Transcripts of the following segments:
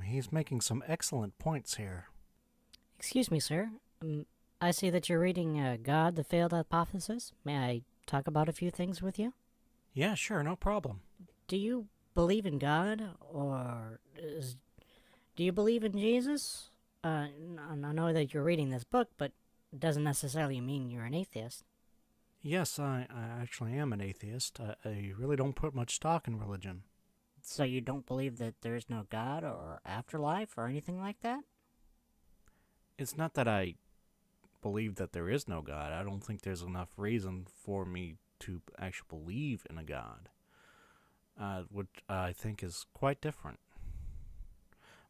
He's making some excellent points here. Excuse me, sir. I see that you're reading God, the Failed Hypothesis. May I talk about a few things with you? Yeah, sure, no problem. Do you believe in God, do you believe in Jesus? I know that you're reading this book, but it doesn't necessarily mean you're an atheist. Yes, I actually am an atheist. I really don't put much stock in religion. So you don't believe that there's no God or afterlife or anything like that? It's not that I believe that there is no God. I don't think there's enough reason for me to actually believe in a God, which I think is quite different.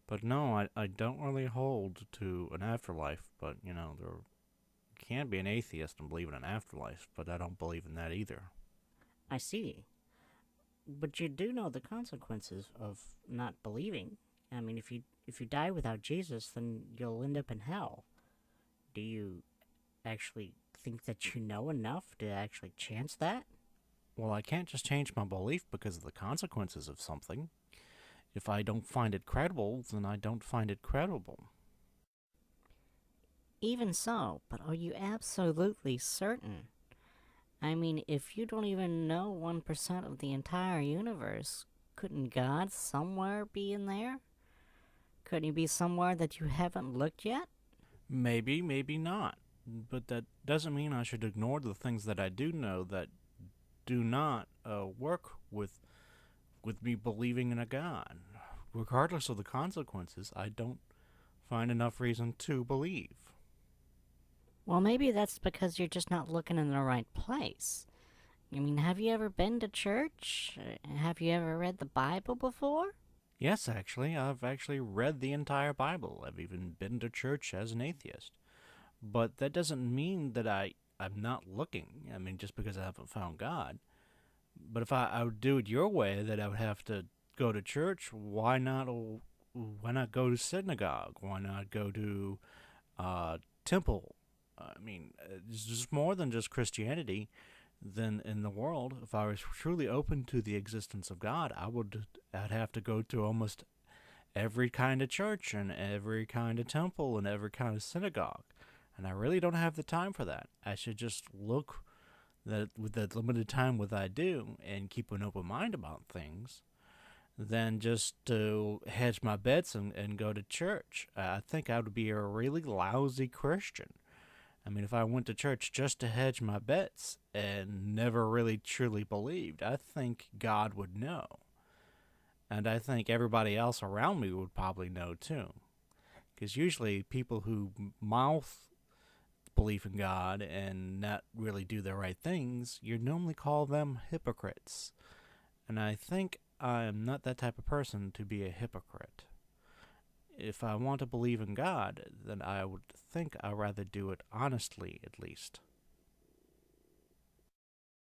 But no, I don't really hold to an afterlife, but, there can be an atheist and believe in an afterlife, but I don't believe in that either. I see. But you do know the consequences of not believing. I mean, if you die without Jesus, then you'll end up in hell. Do you actually think that you know enough to actually chance that? Well, I can't just change my belief because of the consequences of something. If I don't find it credible, then I don't find it credible. Even so, but are you absolutely certain? I mean, if you don't even know 1% of the entire universe, couldn't God somewhere be in there? Couldn't he be somewhere that you haven't looked yet? Maybe, maybe not. But that doesn't mean I should ignore the things that I do know that do not work with me believing in a God. Regardless of the consequences, I don't find enough reason to believe. Well, maybe that's because you're just not looking in the right place. I mean, have you ever been to church? Have you ever read the Bible before? Yes, actually, I've actually read the entire Bible. I've even been to church as an atheist. But that doesn't mean that I'm not looking. I mean, just because I haven't found God. But if I would do it your way, that I would have to go to church. Why not go to synagogue? Why not go to temple? I mean, it's just more than just Christianity. Then in the world, if I was truly open to the existence of God, I'd have to go to almost every kind of church and every kind of temple and every kind of synagogue. And I really don't have the time for that. I should just look that with the limited time with I do and keep an open mind about things than just to hedge my bets and go to church. I think I would be a really lousy Christian. I mean, if I went to church just to hedge my bets and never really truly believed, I think God would know. And I think everybody else around me would probably know too. Because usually people who mouth belief in God and not really do the right things, you normally call them hypocrites. And I think I am not that type of person to be a hypocrite. If I want to believe in God, then I would think I'd rather do it honestly, at least.